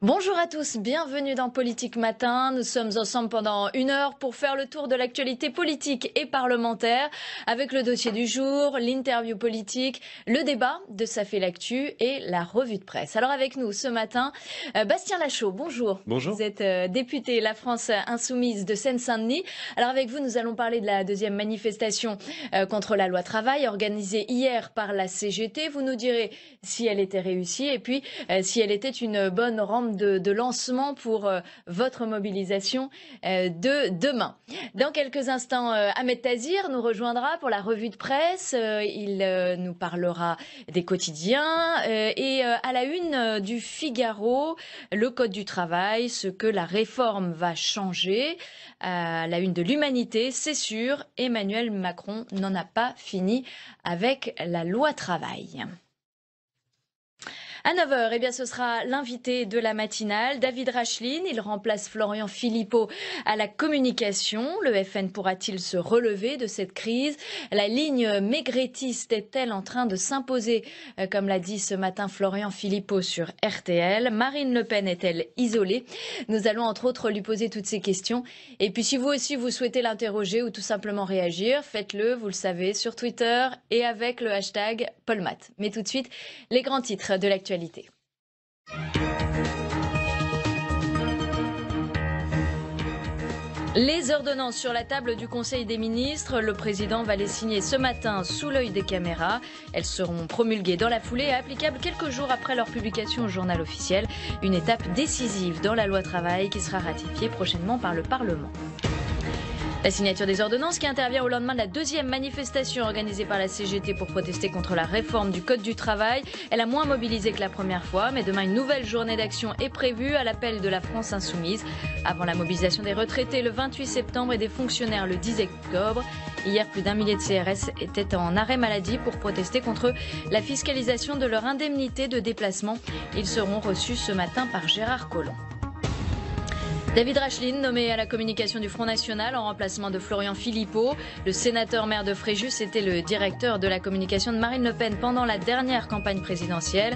Bonjour à tous, bienvenue dans Politique Matin. Nous sommes ensemble pendant 1 heure pour faire le tour de l'actualité politique et parlementaire avec le dossier du jour, l'interview politique, le débat de Ça fait l'actu et la revue de presse. Alors avec nous ce matin, Bastien Lachaud, bonjour. Bonjour. Vous êtes député La France Insoumise de Seine-Saint-Denis. Alors avec vous, nous allons parler de la deuxième manifestation contre la loi travail organisée hier par la CGT. Vous nous direz si elle était réussie et puis si elle était une bonne rampe de lancement pour votre mobilisation de demain. Dans quelques instants, Ahmed Tazir nous rejoindra pour la revue de presse. Il nous parlera des quotidiens et à la une du Figaro, le Code du travail, ce que la réforme va changer. À la une de l'Humanité, c'est sûr, Emmanuel Macron n'en a pas fini avec la loi travail. À 9 h, eh bien, ce sera l'invité de la matinale, David Racheline. Il remplace Florian Philippot à la communication. Le FN pourra-t-il se relever de cette crise? La ligne maigretiste est-elle en train de s'imposer, comme l'a dit ce matin Florian Philippot sur RTL? Marine Le Pen est-elle isolée? Nous allons entre autres lui poser toutes ces questions. Et puis si vous aussi vous souhaitez l'interroger ou tout simplement réagir, faites-le, vous le savez, sur Twitter et avec le hashtag Polmat. Mais tout de suite, les grands titres de l'actualité. Les ordonnances sur la table du Conseil des ministres, le président va les signer ce matin sous l'œil des caméras. Elles seront promulguées dans la foulée et applicables quelques jours après leur publication au journal officiel. Une étape décisive dans la loi travail qui sera ratifiée prochainement par le Parlement. La signature des ordonnances qui intervient au lendemain de la deuxième manifestation organisée par la CGT pour protester contre la réforme du Code du travail. Elle a moins mobilisé que la première fois, mais demain une nouvelle journée d'action est prévue à l'appel de la France Insoumise. Avant la mobilisation des retraités le 28 septembre et des fonctionnaires le 10 octobre. Hier, plus d'1 millier de CRS étaient en arrêt maladie pour protester contre la fiscalisation de leur indemnité de déplacement. Ils seront reçus ce matin par Gérard Collomb. David Racheline, nommé à la communication du Front National en remplacement de Florian Philippot. Le sénateur maire de Fréjus était le directeur de la communication de Marine Le Pen pendant la dernière campagne présidentielle.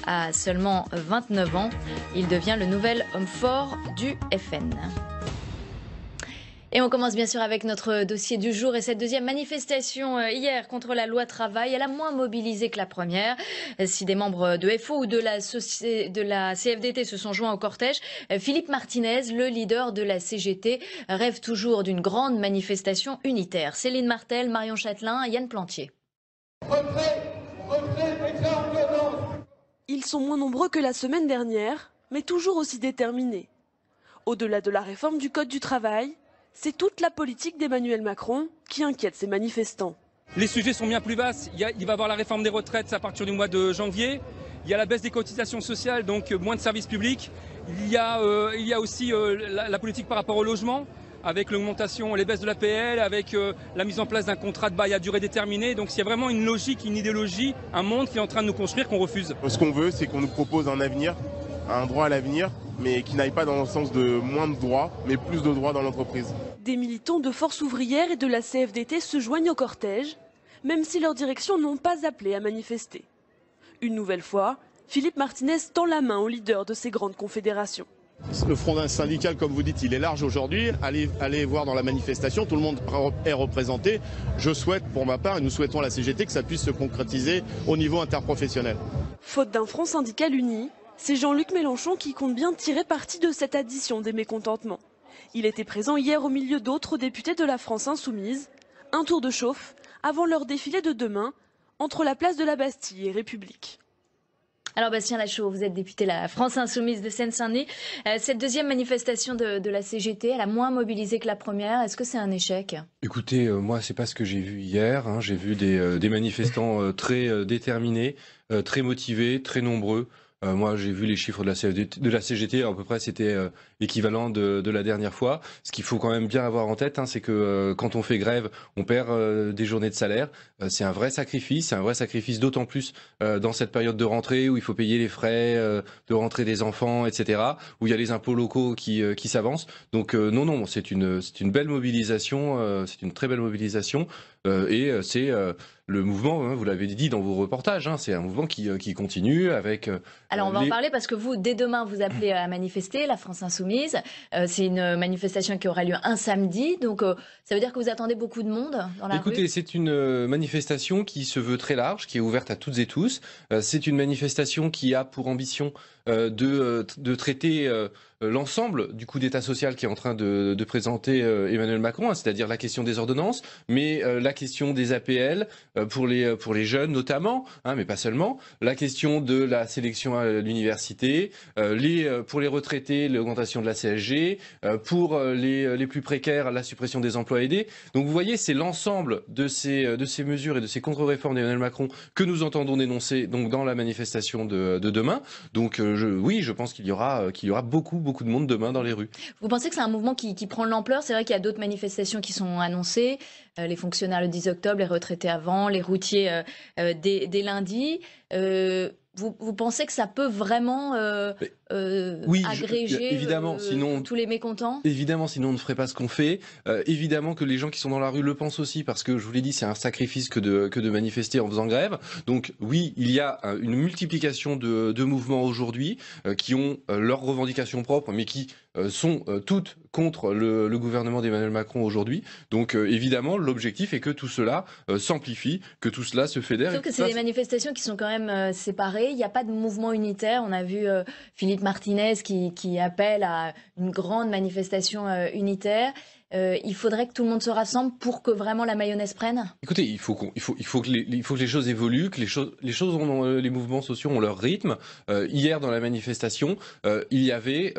À seulement 29 ans, il devient le nouvel homme fort du FN. Et on commence bien sûr avec notre dossier du jour et cette deuxième manifestation hier contre la loi travail. Elle a moins mobilisé que la première. Si des membres de FO ou de la CFDT se sont joints au cortège, Philippe Martinez, le leader de la CGT, rêve toujours d'une grande manifestation unitaire. Céline Martel, Marion Châtelain, Yann Plantier. Ils sont moins nombreux que la semaine dernière, mais toujours aussi déterminés. Au-delà de la réforme du Code du travail, c'est toute la politique d'Emmanuel Macron qui inquiète ces manifestants. Les sujets sont bien plus vastes. Il va y avoir la réforme des retraites à partir du mois de janvier. Il y a la baisse des cotisations sociales, donc moins de services publics. Il y a aussi la politique par rapport au logement, avec l'augmentation, les baisses de l'APL, avec la mise en place d'un contrat de bail à durée déterminée. Donc il y a vraiment une logique, une idéologie, un monde qui est en train de nous construire qu'on refuse. Ce qu'on veut, c'est qu'on nous propose un avenir, un droit à l'avenir, mais qui n'aille pas dans le sens de moins de droits, mais plus de droits dans l'entreprise. Des militants de Force ouvrière et de la CFDT se joignent au cortège, même si leurs directions n'ont pas appelé à manifester. Une nouvelle fois, Philippe Martinez tend la main aux leaders de ces grandes confédérations. Le front syndical, comme vous dites, il est large aujourd'hui. Allez voir dans la manifestation, tout le monde est représenté. Je souhaite, pour ma part, et nous souhaitons à la CGT, que ça puisse se concrétiser au niveau interprofessionnel. Faute d'un front syndical uni, c'est Jean-Luc Mélenchon qui compte bien tirer parti de cette addition des mécontentements. Il était présent hier au milieu d'autres députés de la France Insoumise. Un tour de chauffe avant leur défilé de demain entre la place de la Bastille et République. Alors Bastien Lachaud, vous êtes député de la France Insoumise de Seine-Saint-Denis. Cette deuxième manifestation de la CGT, elle a moins mobilisé que la première. Est-ce que c'est un échec? Écoutez, moi, c'est pas ce que j'ai vu hier. J'ai vu des manifestants très déterminés, très motivés, très nombreux. Moi, j'ai vu les chiffres de la CGT, à peu près, c'était l'équivalent de la dernière fois. Ce qu'il faut quand même bien avoir en tête, c'est que quand on fait grève, on perd des journées de salaire. C'est un vrai sacrifice, d'autant plus dans cette période de rentrée où il faut payer les frais de rentrée des enfants, etc., où il y a les impôts locaux qui s'avancent. Donc non, c'est une belle mobilisation, c'est une très belle mobilisation, et c'est le mouvement, hein, vous l'avez dit dans vos reportages, hein, c'est un mouvement qui continue avec... Alors on va en parler parce que vous, dès demain, vous appelez à manifester, la France Insoumise. C'est une manifestation qui aura lieu un samedi, donc ça veut dire que vous attendez beaucoup de monde dans la rue? Écoutez, c'est une manifestation qui se veut très large, qui est ouverte à toutes et tous. C'est une manifestation qui a pour ambition de traiter l'ensemble du coup d'État social qui est en train de présenter Emmanuel Macron, hein, c'est-à-dire la question des ordonnances, mais la question des APL pour les jeunes notamment, hein, mais pas seulement, la question de la sélection à l'université, pour les retraités, l'augmentation de la CSG, pour les plus précaires, la suppression des emplois aidés. Donc vous voyez, c'est l'ensemble de ces mesures et de ces contre-réformes d'Emmanuel Macron que nous entendons dénoncer donc dans la manifestation de demain. Donc oui, je pense qu'il y aura beaucoup de monde demain dans les rues. Vous pensez que c'est un mouvement qui prend de l'ampleur? C'est vrai qu'il y a d'autres manifestations qui sont annoncées, les fonctionnaires le 10 octobre, les retraités avant, les routiers dès lundi. Vous pensez que ça peut vraiment oui, agréger évidemment, sinon, tous les mécontents? Évidemment, sinon on ne ferait pas ce qu'on fait. Évidemment que les gens qui sont dans la rue le pensent aussi, parce que je vous l'ai dit, c'est un sacrifice que de manifester en faisant grève. Donc oui, il y a une multiplication de mouvements aujourd'hui qui ont leurs revendications propres, mais qui sont toutes contre le gouvernement d'Emmanuel Macron aujourd'hui. Donc évidemment, l'objectif est que tout cela s'amplifie, que tout cela se fédère. Sauf que c'est des manifestations qui sont quand même séparées. Il n'y a pas de mouvement unitaire. On a vu Philippe Martinez qui appelle à une grande manifestation unitaire. Il faudrait que tout le monde se rassemble pour que vraiment la mayonnaise prenne? Écoutez, il faut que les choses évoluent, que les mouvements sociaux ont leur rythme. Hier, dans la manifestation, il y avait,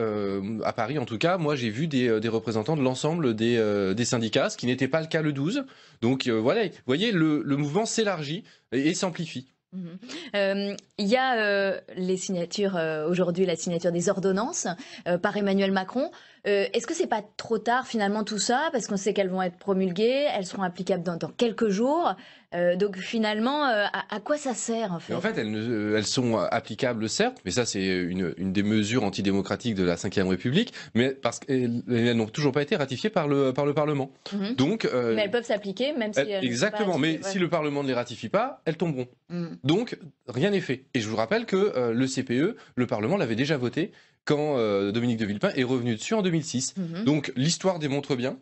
à Paris en tout cas, moi j'ai vu des représentants de l'ensemble des syndicats, ce qui n'était pas le cas le 12. Donc voilà, vous voyez, le mouvement s'élargit et s'amplifie. Il y a les signatures aujourd'hui, la signature des ordonnances par Emmanuel Macron. Est-ce que c'est pas trop tard finalement tout ça, parce qu'on sait qu'elles vont être promulguées, elles seront applicables dans quelques jours. Donc finalement, à quoi ça sert en fait? En fait, elles sont applicables certes, mais ça c'est une des mesures antidémocratiques de la Ve République, mais parce qu'elles n'ont toujours pas été ratifiées par le Parlement. Donc, mais elles peuvent s'appliquer même si elles exactement, mais si le Parlement ne les ratifie pas, elles tomberont. Donc rien n'est fait. Et je vous rappelle que le CPE, le Parlement l'avait déjà voté quand Dominique de Villepin est revenu dessus en 2006. Donc l'histoire démontre bien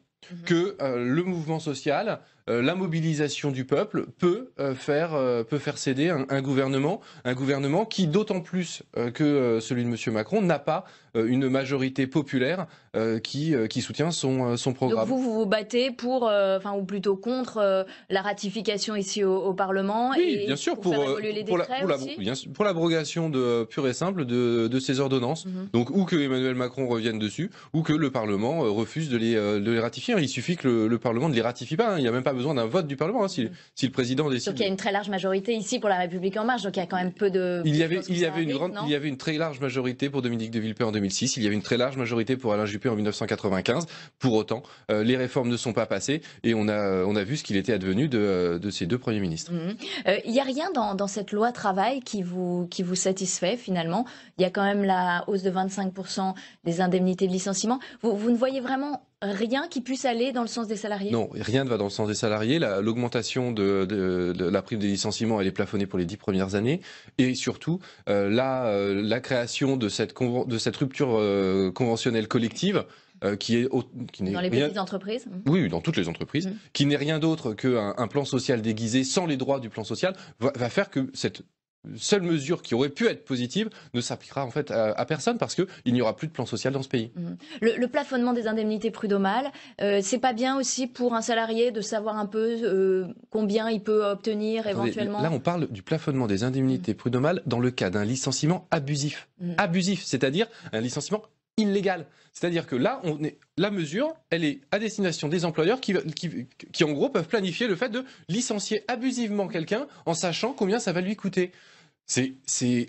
que le mouvement social, la mobilisation du peuple peut faire céder un gouvernement qui, d'autant plus que celui de M. Macron, n'a pas une majorité populaire qui soutient son programme. Donc vous vous battez pour, ou plutôt contre la ratification ici au Parlement? Oui, bien sûr, pour faire évoluer les décrets aussi, pour l'abrogation pure et simple de ces ordonnances. Donc ou que Emmanuel Macron revienne dessus, ou que le Parlement refuse de les ratifier. Il suffit que le Parlement ne les ratifie pas. Il n'y a même pas besoin d'un vote du Parlement, hein, si le président décide. Donc il y a une très large majorité ici pour La République En Marche, donc il y a quand même peu de... Il y avait une très large majorité pour Dominique de Villepin en 2006, il y avait une très large majorité pour Alain Juppé en 1995. Pour autant, les réformes ne sont pas passées et on a vu ce qu'il était advenu de ces deux premiers ministres. Il n'y a rien dans cette loi travail qui vous satisfait finalement? Il y a quand même la hausse de 25% des indemnités de licenciement. Vous ne voyez vraiment rien qui puisse aller dans le sens des salariés? Non, rien ne va dans le sens des salariés. L'augmentation de la prime des licenciements, elle est plafonnée pour les 10 premières années. Et surtout, la création de cette rupture conventionnelle collective, qui n'est dans les petites entreprises? Oui, dans toutes les entreprises, qui n'est rien d'autre qu'un plan social déguisé sans les droits du plan social, va faire que cette seule mesure qui aurait pu être positive ne s'appliquera en fait à personne, parce qu'il n'y aura plus de plan social dans ce pays. Le plafonnement des indemnités prud'homales, c'est pas bien aussi pour un salarié de savoir un peu combien il peut obtenir éventuellement? Là, on parle du plafonnement des indemnités prud'homales dans le cas d'un licenciement abusif. Abusif, c'est-à-dire un licenciement illégal. C'est-à-dire que là, la mesure, elle est à destination des employeurs qui en gros peuvent planifier le fait de licencier abusivement quelqu'un en sachant combien ça va lui coûter.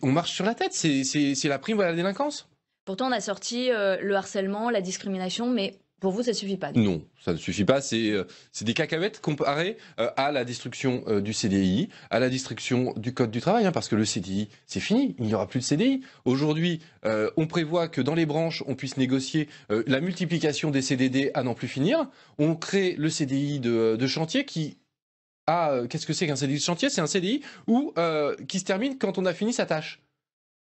On marche sur la tête, c'est la prime à la délinquance. Pourtant, on a sorti le harcèlement, la discrimination, mais pour vous, ça ne suffit pas? Non, ça ne suffit pas. C'est des cacahuètes comparé à la destruction du CDI, à la destruction du Code du travail, hein, parce que le CDI, c'est fini, il n'y aura plus de CDI. Aujourd'hui, on prévoit que dans les branches, on puisse négocier la multiplication des CDD à n'en plus finir. On crée le CDI de chantier qui qu'est-ce que c'est qu'un CDI de chantier? C'est un CDI qui se termine quand on a fini sa tâche.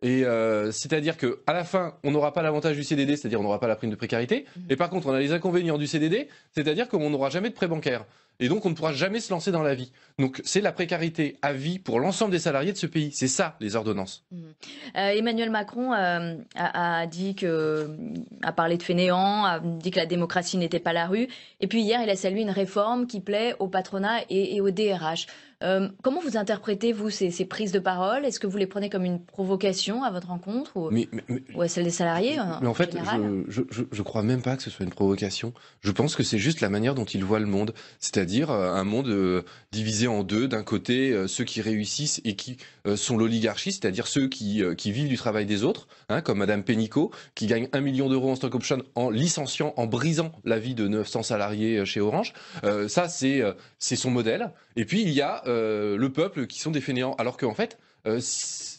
Et c'est-à-dire qu'à la fin, on n'aura pas l'avantage du CDD, c'est-à-dire on n'aura pas la prime de précarité. Et par contre, on a les inconvénients du CDD, c'est-à-dire qu'on n'aura jamais de prêt bancaire. Et donc, on ne pourra jamais se lancer dans la vie. Donc, c'est la précarité à vie pour l'ensemble des salariés de ce pays. C'est ça, les ordonnances. Emmanuel Macron a parlé de fainéants, a dit que la démocratie n'était pas la rue. Et puis hier, il a salué une réforme qui plaît au patronat et au DRH. Comment vous interprétez, vous, ces prises de parole? Est-ce que vous les prenez comme une provocation à votre rencontre ou à celle des salariés mais en fait, je crois même pas que ce soit une provocation. Je pense que c'est juste la manière dont il voit le monde. C'est-à-dire un monde divisé en deux. D'un côté, ceux qui réussissent et qui sont l'oligarchie, c'est-à-dire ceux qui vivent du travail des autres, comme Madame Pénicaud, qui gagne 1 million d'euros en stock option en licenciant, en brisant la vie de 900 salariés chez Orange. Ça, c'est son modèle. Et puis, il y a le peuple qui sont des fainéants. Alors qu'en fait,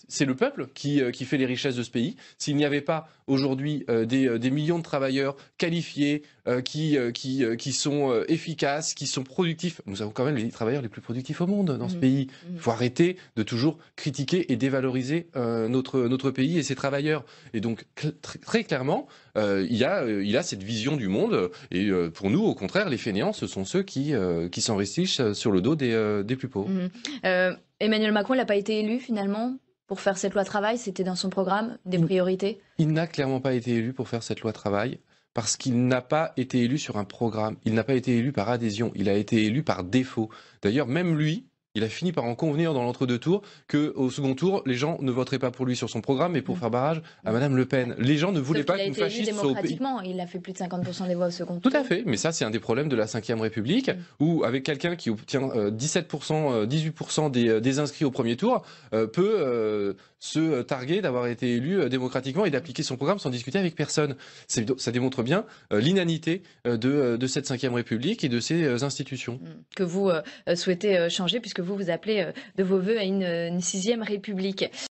c'est le peuple qui fait les richesses de ce pays. S'il n'y avait pas aujourd'hui des millions de travailleurs qualifiés, qui sont efficaces, qui sont productifs, nous avons quand même les travailleurs les plus productifs au monde dans ce pays. Il faut arrêter de toujours critiquer et dévaloriser notre pays et ses travailleurs. Et donc, très clairement, il y a cette vision du monde. Et pour nous, au contraire, les fainéants, ce sont ceux qui s'enrichissent sur le dos des plus pauvres. Emmanuel Macron n'a pas été élu finalement pour faire cette loi travail, c'était dans son programme des priorités? Il n'a clairement pas été élu pour faire cette loi travail parce qu'il n'a pas été élu sur un programme. Il n'a pas été élu par adhésion, il a été élu par défaut. D'ailleurs, même lui, il a fini par en convenir dans l'entre-deux tours qu'au second tour, les gens ne voteraient pas pour lui sur son programme, mais pour faire barrage à Madame Le Pen. Les gens ne voulaient pas qu'une fasciste soit au pays. Démocratiquement, il a fait plus de 50% des voix au second tour. Tout à fait, mais ça c'est un des problèmes de la Ve République, où avec quelqu'un qui obtient 17%, 18% des inscrits au premier tour, peut se targuer d'avoir été élu démocratiquement et d'appliquer son programme sans discuter avec personne. Ça démontre bien l'inanité de cette Ve République et de ses institutions. Que vous souhaitez changer, puisque vous appelez de vos voeux à une 6e République.